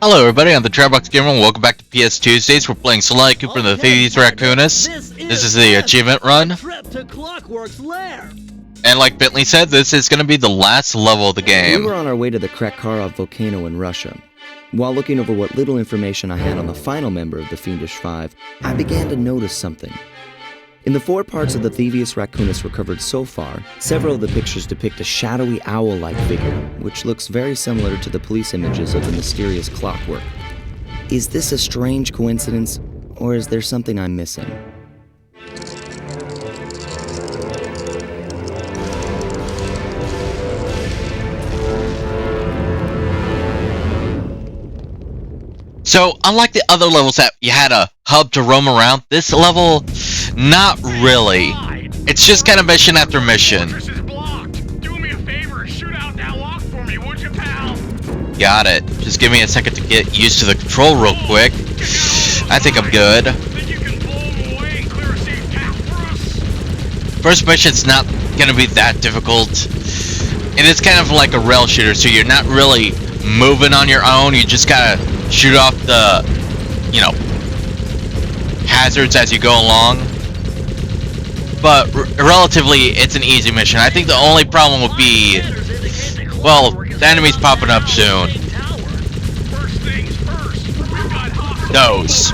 Hello everybody, I'm the Trailbox Gamer and welcome back to Ps2uesdays. We're playing Sly Cooper and the Thievius Raccoonus. This is the achievement run. And like Bentley said, this is going to be the last level of the game. We were on our way to the Krakkarov volcano in Russia. While looking over what little information I had on the final member of the Fiendish Five, I began to notice something. In the 4 parts of the Thievius Raccoonus recovered so far, several of the pictures depict a shadowy owl-like figure, which looks very similar to the police images of the mysterious clockwork. Is this a strange coincidence, or is there something I'm missing? So, unlike the other levels that you had a hub to roam around, this level, not really. It's just kind of mission after mission. Do me a favor, shoot out that lock for me, would you, pal? Got it. Just give me a second to get used to the control real quick. I think I'm good. Think you can blow them away and clear a safe path for us? First mission's not gonna be that difficult. It is kind of like a rail shooter, so you're not really moving on your own. You just gotta shoot off the, hazards as you go along. But relatively, it's an easy mission. I think the only problem would be, well, the enemy's popping up soon. Those.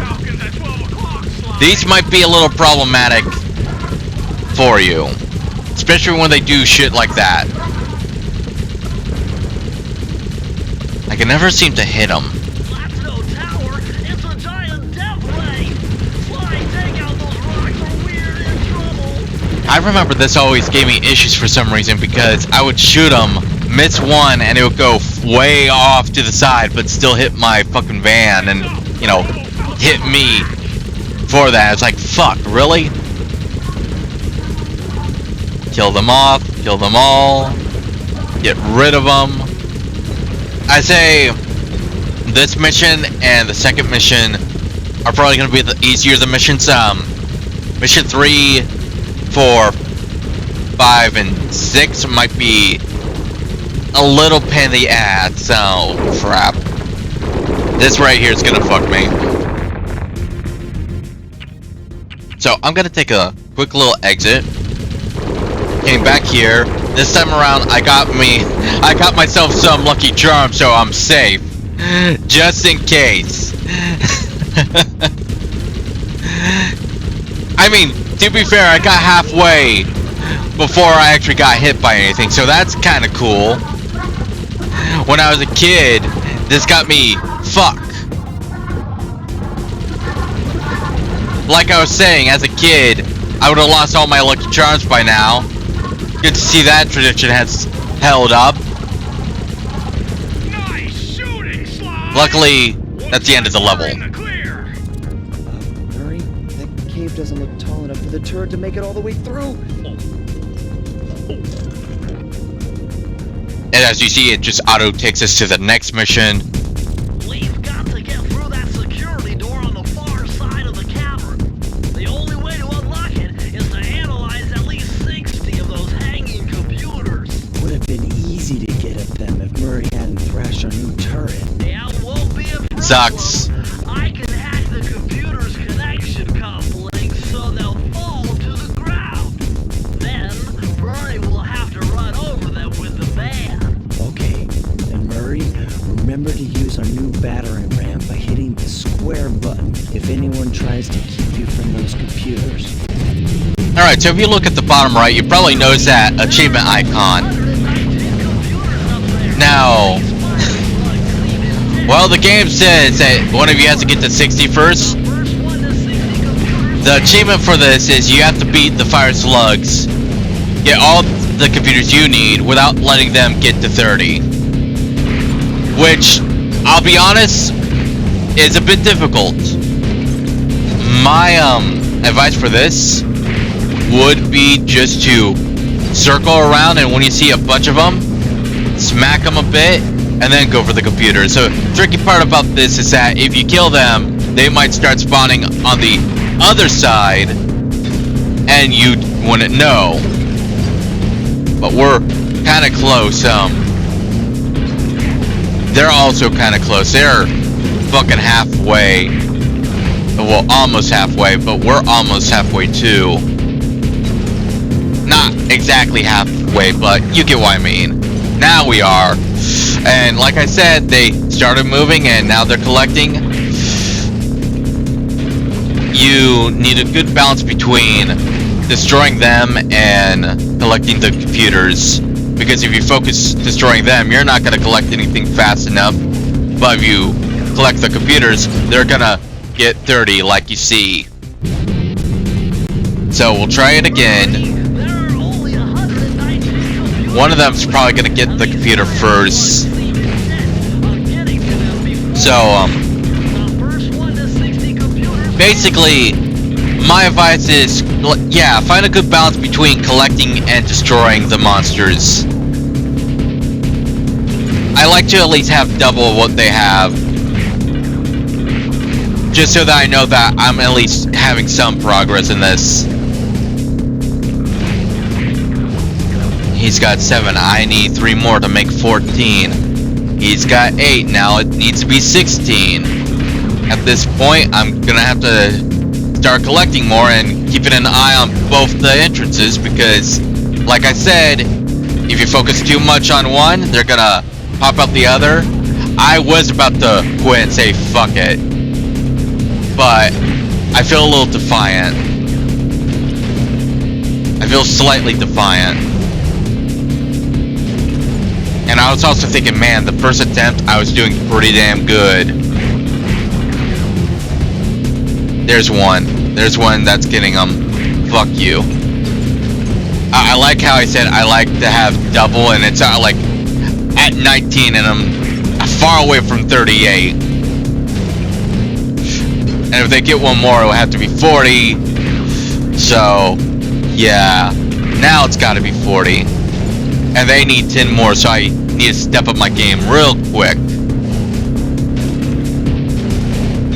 These might be a little problematic for you, especially when they do shit like that. I can never seem to hit them. I remember this always gave me issues for some reason because I would shoot them, miss one, and it would go way off to the side, but still hit my fucking van and, hit me for that. It's like, fuck, really? Kill them off, kill them all, get rid of them. I say this mission and the second mission are probably going to be the easier the missions. Mission 3, 4, 5, and 6 might be a little pain in the ass. So crap. This right here is gonna fuck me. So I'm gonna take a quick little exit. Came back here. This time around, I got myself some lucky charms, so I'm safe, just in case. I mean, to be fair, I got halfway before I actually got hit by anything, so that's kind of cool. When I was a kid, this got me fucked. Like I was saying, as a kid, I would have lost all my lucky charms by now. Good to see that tradition has held up. Nice shooting, Sly. Luckily, that's the end of the level. Murray, that cave doesn't look tall enough for the turret to make it all the way through. And as you see, it just auto takes us to the next mission. We've got to get through that security door on the far side of the cavern. The only way to unlock it is to analyze at least 60 of those hanging computers. Would have been easy to get at them if Murray hadn't thrashed our new turret. Yeah, won't be a problem. Sucks. I can hack the computer's connection coupling so they'll fall to the ground. Then, Murray will have to run over them with the van. Okay, and Murray, remember to use our new battering ram by hitting the square button if anyone tries to keep you from those computers. Alright, so if you look at the bottom right, you probably notice that achievement icon. Now, well, the game says that one of you has to get to 60 first. The achievement for this is you have to beat the fire slugs, get all the computers you need without letting them get to 30. Which, I'll be honest, is a bit difficult. My advice for this would be just to circle around, and when you see a bunch of them, smack them a bit, and then go for the computer. So, the tricky part about this is that if you kill them, they might start spawning on the other side, and you wouldn't know. But we're kind of close. They're also kind of close. They're fucking halfway. Well, almost halfway, but we're almost halfway too. Not exactly halfway, but you get what I mean. Now we are. And like I said, they started moving and now they're collecting. You need a good balance between destroying them and collecting the computers. Because if you focus destroying them, you're not going to collect anything fast enough. But if you collect the computers, they're going to get 30 like you see. So we'll try it again. One of them's probably going to get the computer first. So, basically, my advice is, yeah, find a good balance between collecting and destroying the monsters. I like to at least have double what they have. Just so that I know that I'm at least having some progress in this. He's got 7. I need 3 more to make 14. He's got 8. Now it needs to be 16. At this point, I'm gonna have to start collecting more and keeping an eye on both the entrances because, like I said, if you focus too much on one, they're gonna pop out the other. I was about to quit and say fuck it, but I feel a little defiant. I feel slightly defiant. And I was also thinking, man, the first attempt, I was doing pretty damn good. There's one. There's one that's getting them. Fuck you. I like how I said I like to have double, and it's like at 19, and I'm far away from 38. And if they get one more, it'll have to be 40. So, yeah. Now it's gotta be 40. And they need 10 more, so I need to step up my game real quick.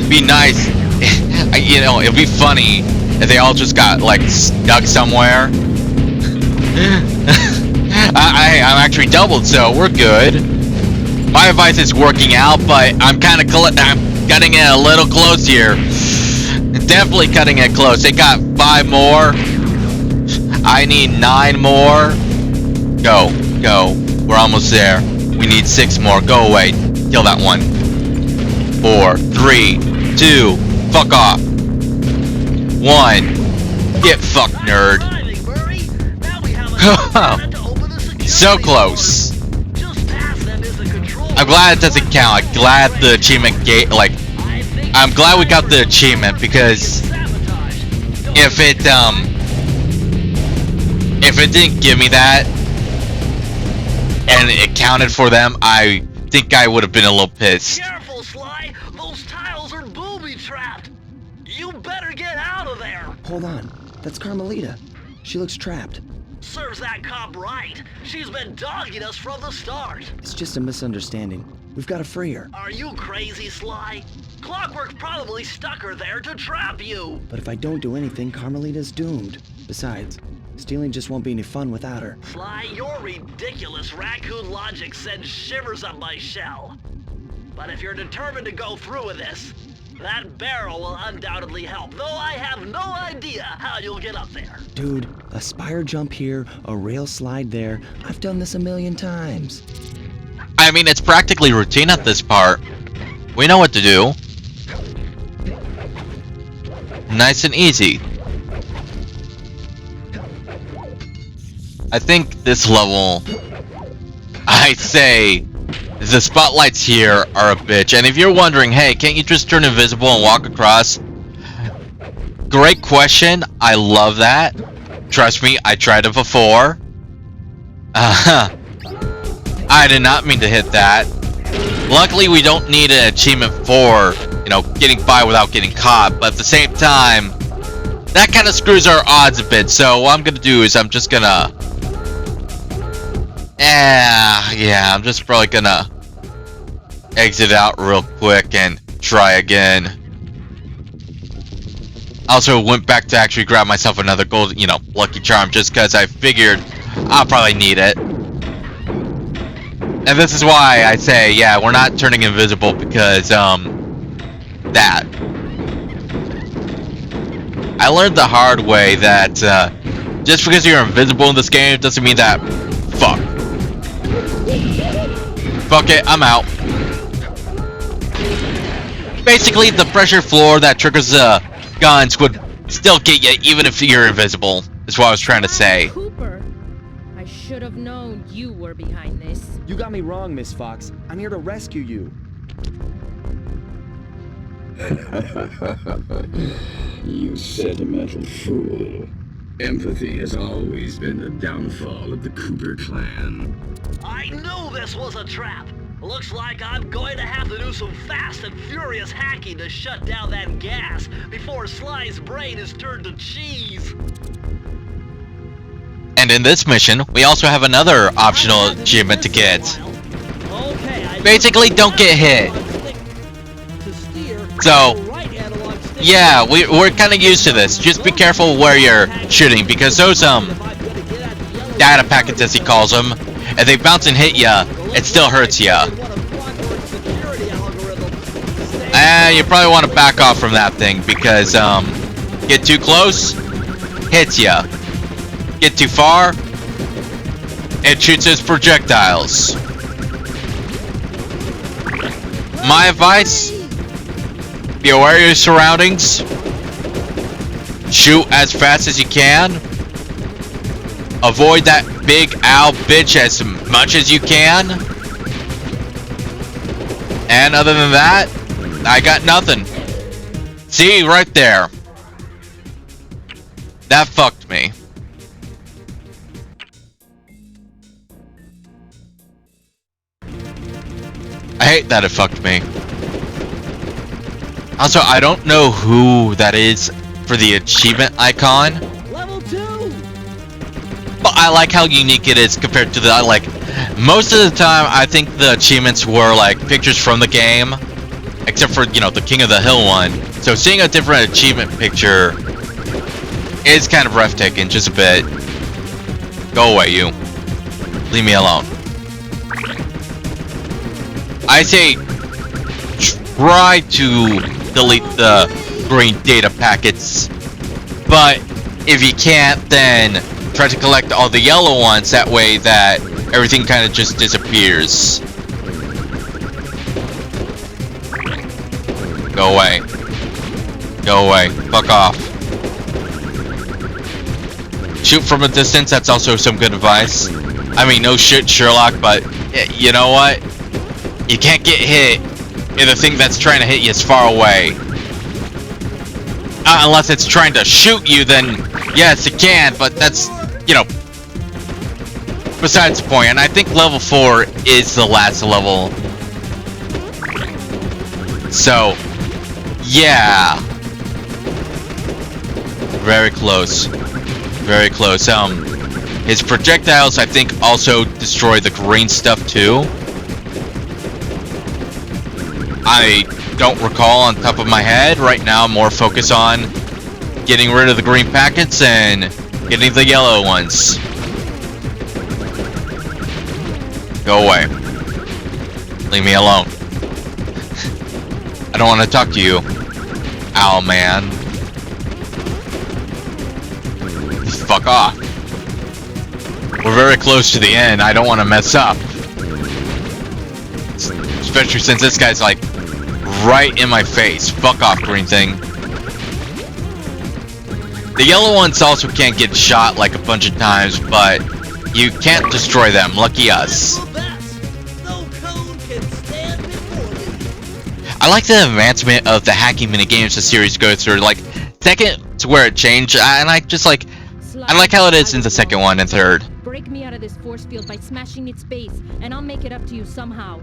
Be nice, you know, it'd be funny if they all just got, like, stuck somewhere. I'm actually doubled, so we're good. My advice is working out, but I'm kind of I'm cutting it a little close here. Definitely cutting it close. They got 5 more. I need 9 more. Go, go. We're almost there. We need 6 more. Go away. Kill that one. 4, 3, 2, fuck off. 1. Get fucked, nerd. So close. I'm glad it doesn't count. I'm glad the achievement I'm glad we got the achievement because if it didn't give me that and it counted for them, I think I would have been a little pissed. Careful, Sly! Those tiles are booby-trapped! You better get out of there! Hold on. That's Carmelita. She looks trapped. Serves that cop right. She's been dogging us from the start. It's just a misunderstanding. We've got to free her. Are you crazy, Sly? Clockwork probably stuck her there to trap you. But if I don't do anything, Carmelita's doomed. Besides, stealing just won't be any fun without her. Sly, your ridiculous raccoon logic sends shivers up my shell. But if you're determined to go through with this, that barrel will undoubtedly help, though I have no idea how you'll get up there. Dude, a spire jump here, a rail slide there. I've done this a million times. I mean, it's practically routine at this part. We know what to do. Nice and easy. I think this level, I say, the spotlights here are a bitch. And if you're wondering, hey, can't you just turn invisible and walk across? Great question. I love that. Trust me, I tried it before. I did not mean to hit that. Luckily, we don't need an achievement for, you know, getting by without getting caught. But at the same time, that kind of screws our odds a bit. So what I'm going to do is I'm just going to... yeah, I'm just probably going to exit out real quick and try again. Also went back to actually grab myself another gold, you know, lucky charm just because I figured I'll probably need it. And this is why I say, yeah, we're not turning invisible because, that. I learned the hard way that just because you're invisible in this game doesn't mean that. Fuck. Fuck it, I'm out. Basically, the pressure floor that triggers the guns would still get you even if you're invisible, is what I was trying to say. Cooper, I should have known you were behind this. You got me wrong, Miss Fox. I'm here to rescue you. You sentimental fool. Empathy has always been the downfall of the Cooper clan. I knew this was a trap. Looks like I'm going to have to do some fast and furious hacking to shut down that gas before Sly's brain is turned to cheese. And in this mission, we also have another optional achievement to get. Basically, don't get hit. So, yeah, we're kind of used to this. Just be careful where you're shooting, because those data packets, as he calls them, if they bounce and hit ya, it still hurts ya. And you probably want to back off from that thing, because get too close, hits ya. Get too far, it shoots its projectiles. My advice: be aware of your surroundings. Shoot as fast as you can. Avoid that big owl bitch as much as you can. And other than that, I got nothing. See, right there. That fucked me. I hate that it fucked me. Also, I don't know who that is for the achievement icon. Level 2! But I like how unique it is compared to the, like, most of the time I think the achievements were like pictures from the game. Except for, you know, the King of the Hill one. So seeing a different achievement picture is kind of breathtaking, just a bit. Go away, you. Leave me alone. I say try to delete the green data packets, but if you can't, then try to collect all the yellow ones, that way that everything kind of just disappears. Go away. Go away. Fuck off. Shoot from a distance, that's also some good advice. I mean, no shit, Sherlock, but you know what? You can't get hit if the thing that's trying to hit you is far away. Unless it's trying to shoot you, then yes, it can, but that's, you know, besides the point. And I think level 4 is the last level. So, yeah. Very close. Very close. His projectiles, I think, also destroy the green stuff too. I don't recall on top of my head. Right now, I'm more focused on getting rid of the green packets and getting the yellow ones. Go away. Leave me alone. I don't want to talk to you, owl man. Just fuck off. We're very close to the end. I don't want to mess up. Especially since this guy's like right in my face. Fuck off, green thing. The yellow ones also can't get shot like a bunch of times, but you can't destroy them. Lucky us. I like the advancement of the hacking minigames the series goes through. Like, second to where it changed, and I just like, I like how it is in the second one and third. Break me out of this force field by smashing its base, and I'll make it up to you somehow.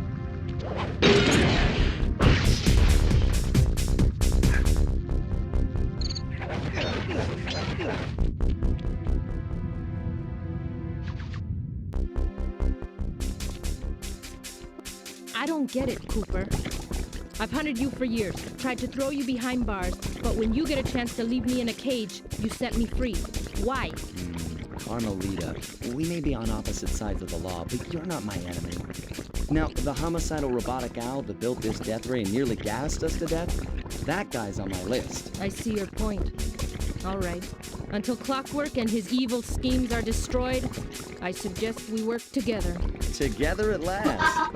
I don't get it, Cooper. I've hunted you for years, tried to throw you behind bars, but when you get a chance to leave me in a cage, you set me free. Why? Carmelita, we may be on opposite sides of the law, but you're not my enemy. Now, the homicidal robotic owl that built this death ray and nearly gassed us to death, That guy's on my list. I see your point. All right. Until Clockwork and his evil schemes are destroyed, I suggest we work together. Together at last.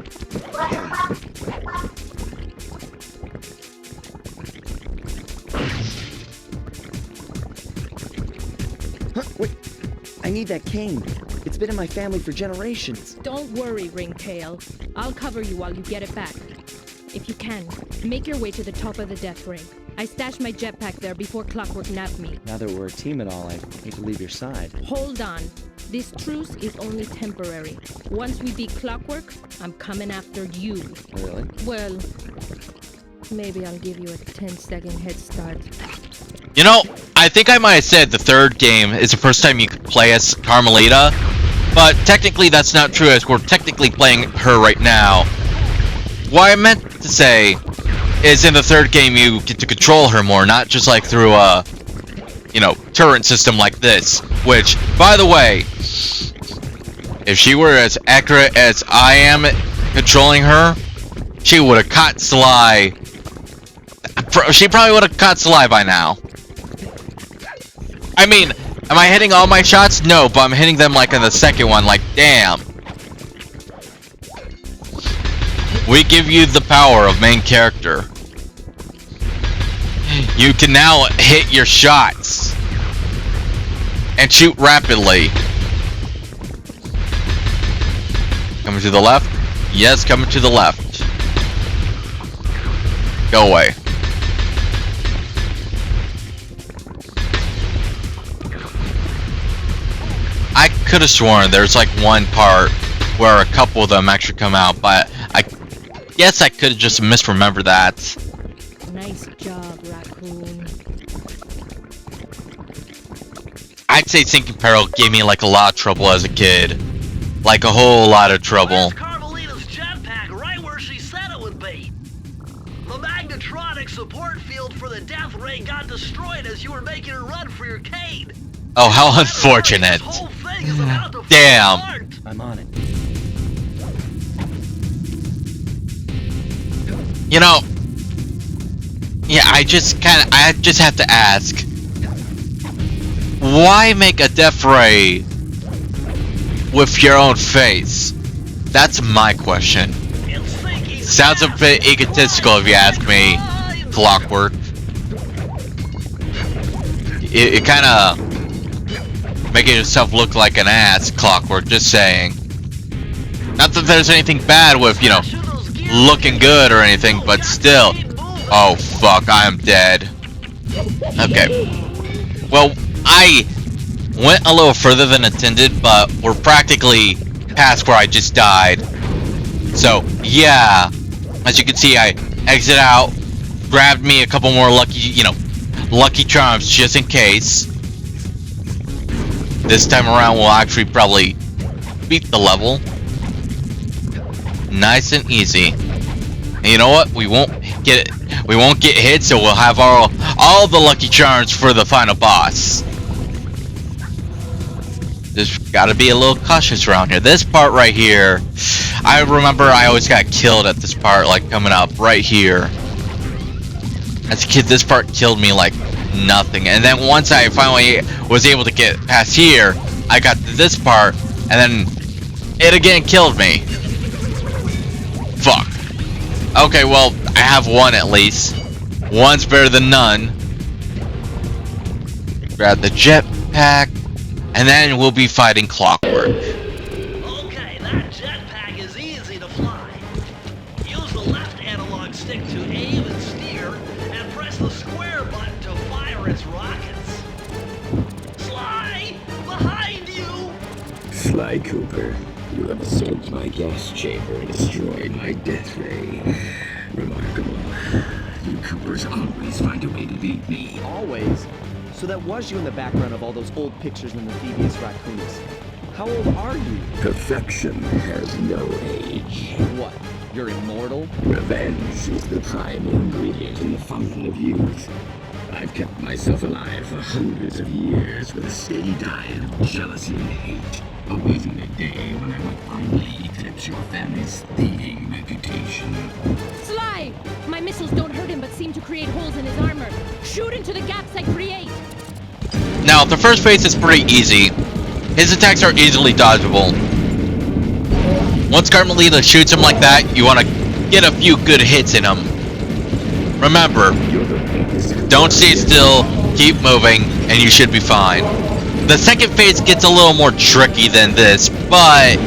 Huh, wait. I need that cane. It's been in my family for generations. Don't worry, Ringtail. I'll cover you while you get it back. If you can, make your way to the top of the death ring. I stashed my jetpack there before Clockwork nabbed me. Now that we're a team and all, I hate to leave your side. Hold on. This truce is only temporary. Once we beat Clockwork, I'm coming after you. Really? Well, maybe I'll give you a 10-second head start. You know, I think I might have said the third game is the first time you could play as Carmelita, but technically that's not true, as we're technically playing her right now. What I meant to say is in the third game you get to control her more, not just like through a, you know, turret system like this. Which, by the way, if she were as accurate as I am controlling her, she would have caught Sly. She probably would have caught Sly by now. I mean, am I hitting all my shots? No, but I'm hitting them like in the second one, like, damn. We give you the power of main character. You can now hit your shots and shoot rapidly. Coming to the left? Yes, coming to the left. Go away. I could have sworn there's like one part where a couple of them actually come out, but I guess I could have just misremembered that. Nice job, Raccoon. I'd say Sinking Peril gave me like a lot of trouble as a kid. Like a whole lot of trouble. Where's Carmelita's jetpack right where she said it would be? The magnetronic support field for the death ray got destroyed as you were making a run for your cane. Oh, how unfortunate. This whole thing is about to fall Damn. apart. I'm on it. You know, yeah, I just have to ask, why make a death ray with your own face? That's my question. Sounds a bit egotistical if you ask me, Clockwork. It kind of making yourself look like an ass, Clockwork, just saying. Not that there's anything bad with, you know, looking good or anything, but still. Oh fuck, I am dead. Okay. Well, I went a little further than intended, but we're practically past where I just died. So, yeah. As you can see, I exit out, grabbed me a couple more lucky, you know, lucky charms just in case. This time around, we'll actually probably beat the level. Nice and easy. And you know what? We won't get hit, so we'll have all the lucky charms for the final boss. Just gotta be a little cautious around here. This part right here, I remember I always got killed at this part, like coming up right here. As a kid, this part killed me like nothing. And then once I finally was able to get past here, I got to this part, and then it again killed me. Fuck. Okay, well, I have one at least. One's better than none. Grab the jetpack, and then we'll be fighting Clockwork. Okay, that jetpack is easy to fly. Use the left analog stick to aim and steer, and press the square button to fire its rockets. Sly, behind you! Sly Cooper, you have assaulted my gas chamber and destroyed my death ray. Remarkable. You Coopers always find a way to beat me. Always? So that was you in the background of all those old pictures in the Thievius Raccoonus. How old are you? Perfection has no age. What? You're immortal? Revenge is the primal ingredient in the fountain of youth. I've kept myself alive for hundreds of years with a steady diet of jealousy and hate, awaiting the day when I would finally eclipse your family's thieving reputation. Sly! My missiles don't hurt him, but seem to create holes in his armor. Shoot into the gaps I create! Now, the first phase is pretty easy. His attacks are easily dodgeable. Once Carmelita shoots him like that, you want to get a few good hits in him. Remember, don't stay still, keep moving, and you should be fine. The second phase gets a little more tricky than this, but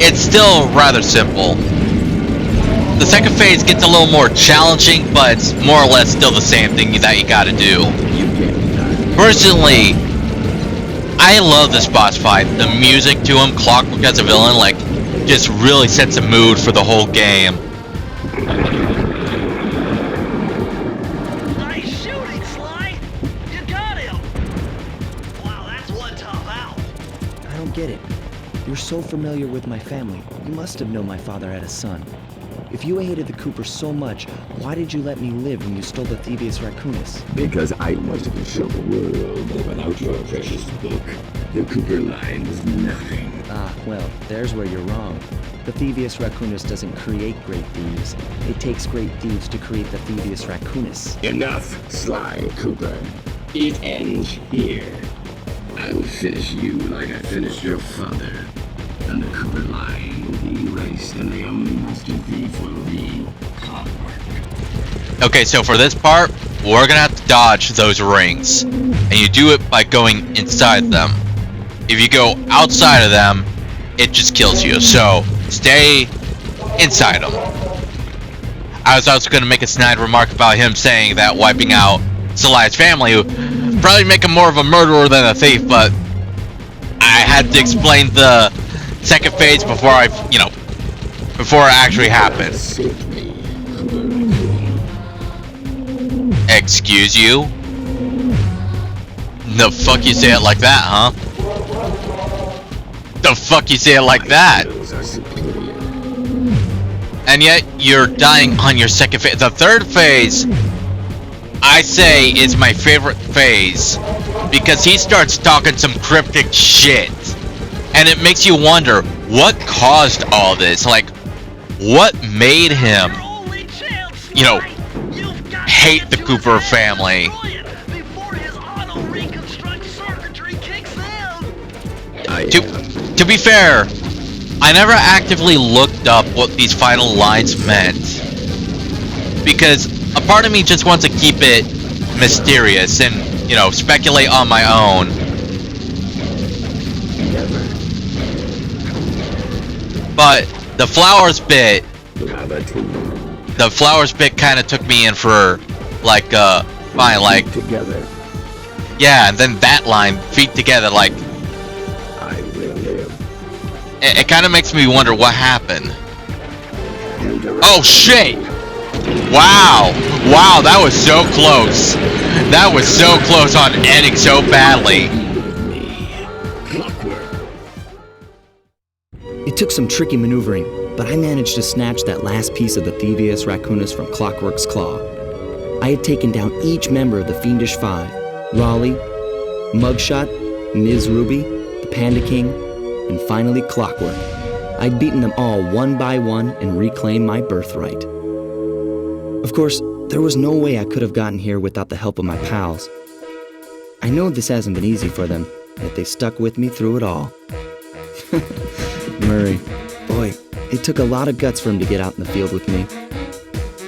it's still rather simple. The second phase gets a little more challenging, but it's more or less still the same thing that you gotta do. Personally, I love this boss fight. The music to him, Clockwork as a villain, like, just really sets a mood for the whole game. Nice shooting, Sly! You got him! Wow, that's one tough owl. I don't get it. You're so familiar with my family. You must have known my father had a son. If you hated the Coopers so much, why did you let me live when you stole the Thievius Raccoonus? Because I wanted to show the world that without your precious book, the Cooper line was nothing. Ah, well, there's where you're wrong. The Thievius Raccoonus doesn't create great thieves. It takes great thieves to create the Thievius Raccoonus. Enough, Sly Cooper. It ends here. I will finish you like I finished your father. And the Cooper line will be erased, and the only master thief will be Clockwork. Okay, so for this part, we're gonna have to dodge those rings. And you do it by going inside them. If you go outside of them, it just kills you. So, stay inside them. I was also gonna make a snide remark about him saying that wiping out Sly's family would probably make him more of a murderer than a thief, but I had to explain the second phase before before it actually happened. Excuse you? The fuck you say it like that, huh? The fuck you say it like that? And yet you're dying on your second phase. The third phase, I say, is my favorite phase because he starts talking some cryptic shit. And it makes you wonder, what caused all this? Like, what made him, hate the Cooper family? To be fair, I never actively looked up what these final lines meant. Because a part of me just wants to keep it mysterious and, speculate on my own. But the flowers bit kind of took me in for like fine, like together. Yeah, and then that line, feet together, like I will live. It kind of makes me wonder what happened. Oh shit! Wow, that was so close. That was so close on ending so badly. It took some tricky maneuvering, but I managed to snatch that last piece of the Thievius Raccoonus from Clockwork's claw. I had taken down each member of the Fiendish Five: Raleigh, Mugshot, Ms. Ruby, the Panda King, and finally Clockwork. I'd beaten them all one by one and reclaimed my birthright. Of course, there was no way I could have gotten here without the help of my pals. I know this hasn't been easy for them, yet they stuck with me through it all. Murray, boy, it took a lot of guts for him to get out in the field with me.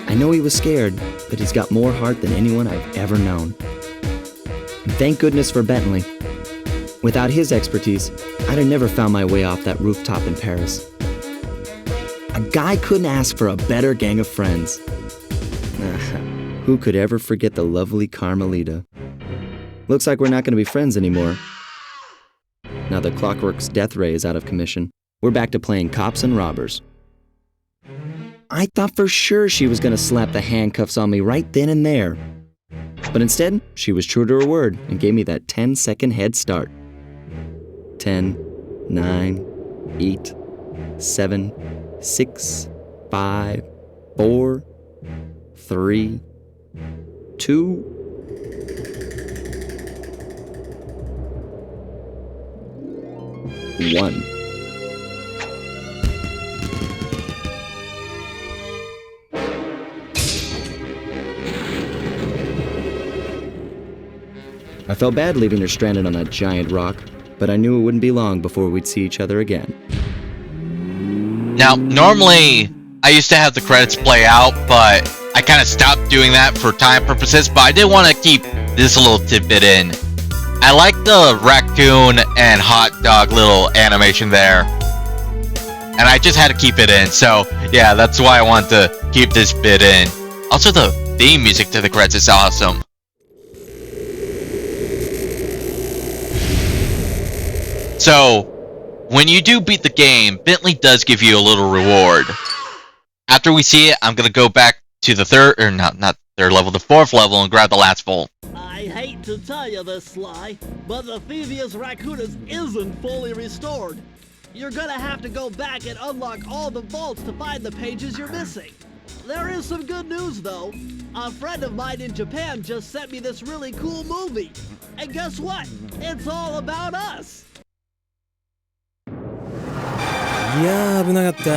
I know he was scared, but he's got more heart than anyone I've ever known. And thank goodness for Bentley. Without his expertise, I'd have never found my way off that rooftop in Paris. A guy couldn't ask for a better gang of friends. Who could ever forget the lovely Carmelita? Looks like we're not going to be friends anymore. Now that Clockwork's death ray is out of commission, we're back to playing cops and robbers. I thought for sure she was going to slap the handcuffs on me right then and there. But instead, she was true to her word and gave me that 10-second head start. 10, 9, 8, 7, 6, 5, 4, 3, 2, 1. I felt bad leaving her stranded on that giant rock, but I knew it wouldn't be long before we'd see each other again. Now, normally, I used to have the credits play out, but I kind of stopped doing that for time purposes, but I did want to keep this little tidbit in. I like the raccoon and hot dog little animation there, and I just had to keep it in, so yeah, that's why I wanted to keep this bit in. Also, the theme music to the credits is awesome. So, when you do beat the game, Bentley does give you a little reward. After we see it, I'm gonna go back to the the fourth level and grab the last vault. I hate to tell you this, Sly, but the Thievius Raccoonus isn't fully restored. You're gonna have to go back and unlock all the vaults to find the pages you're missing. There is some good news, though. A friend of mine in Japan just sent me this really cool movie. And guess what? It's all about us. いやー危なかった。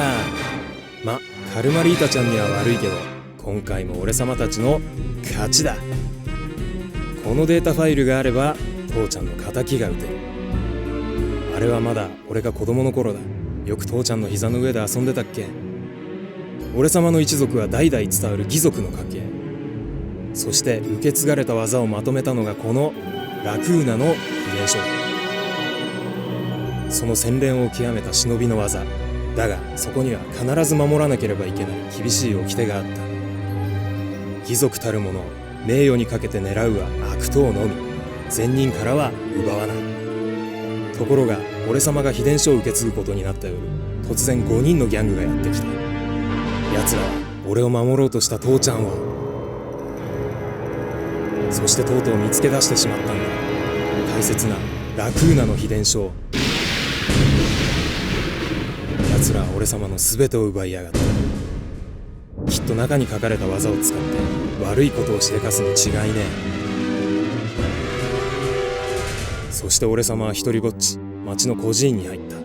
ま、カルマリータちゃんには悪いけど、今回も俺様たちの勝ちだ。このデータファイルがあれば父ちゃんの仇が撃てる。あれはまだ俺が子供の頃だ。よく父ちゃんの膝の上で遊んでたっけ。俺様の一族は代々伝わる義族の家系。そして受け継がれた技をまとめたのがこのラクーナの秘伝書だ。その洗練を極めた忍びの技だが、そこには必ず守らなければいけない厳しい掟があった。義族たる者、名誉にかけて狙うは悪党のみ、善人からは奪わない。ところが俺様が秘伝書を受け継ぐことになった夜、突然5人のギャングがやってきた。奴らは俺を守ろうとした父ちゃんを、そしてとうとう見つけ出してしまったんだ。大切なラクーナの秘伝書を。奴らは俺様の全てを奪いやがった。きっと中に書かれた技を使って悪いことをしでかすに違いねえ。そして俺様は一人ぼっち町の孤児院に入った。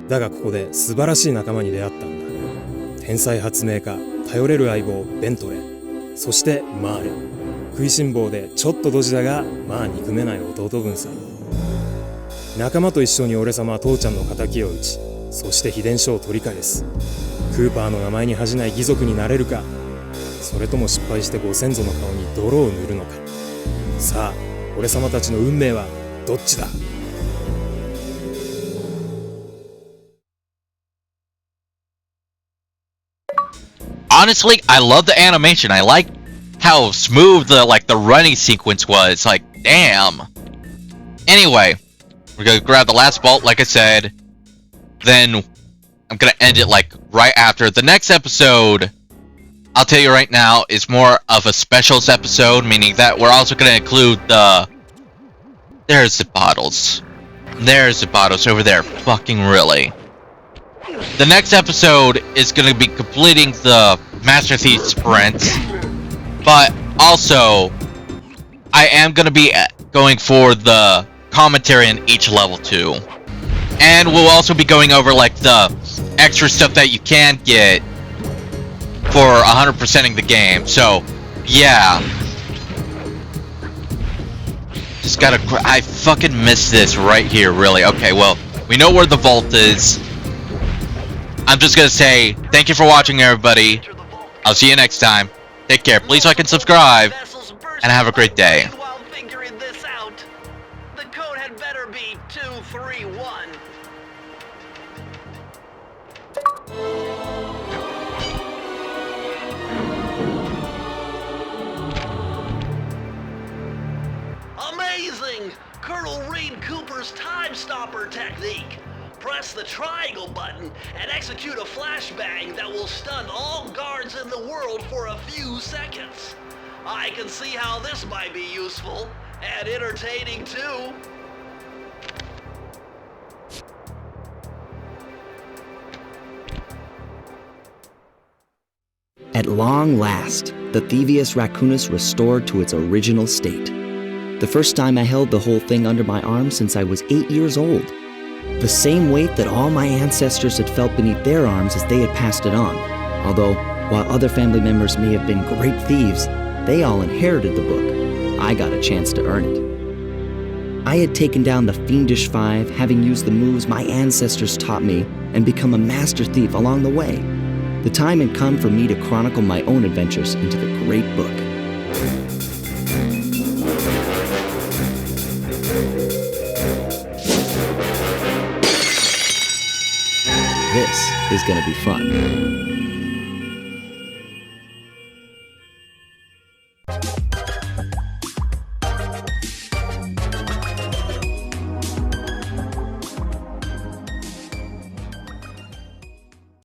だがここで素晴らしい仲間に出会ったんだ。天才発明家、頼れる相棒ベントレー、そしてマーレ。食いしん坊でちょっとドジだがまあ憎めない弟分さ。仲間と一緒に俺様は父ちゃんの仇を討ち、そして秘伝書を取り返す。クーパーの名前に恥じない義族になれるか、それとも失敗してご先祖の顔に泥を塗るのか。さあ俺様たちの運命はどっちだ。Honestly, I love the animation. I like how smooth the running sequence was. Like, damn. Anyway, we're gonna grab the last vault, like I said. Then I'm gonna end it right after. The next episode, I'll tell you right now, is more of a specials episode, meaning that we're also gonna include there's the bottles. There's the bottles over there. Fucking really. The next episode is gonna be completing the Master Thief sprint, but also I am gonna be going for the commentary in each level too. And we'll also be going over the extra stuff that you can get for 100%ing the game. So, yeah. Just gotta... I fucking missed this right here, really. Okay, well, we know where the vault is. I'm just gonna say, thank you for watching, everybody. I'll see you next time. Take care. Please like and subscribe. And have a great day. While figuring this out, the code had better be 231. Amazing! Colonel Reed Cooper's time stopper technique. Press the triangle button and execute a flashbang that will stun all guards in the world for a few seconds. I can see how this might be useful and entertaining too. At long last, the Thievius Raccoonus restored to its original state. The first time I held the whole thing under my arm since I was 8 years old. The same weight that all my ancestors had felt beneath their arms as they had passed it on. Although, while other family members may have been great thieves, they all inherited the book. I got a chance to earn it. I had taken down the Fiendish Five, having used the moves my ancestors taught me, and become a master thief along the way. The time had come for me to chronicle my own adventures into the great book. This is gonna be fun.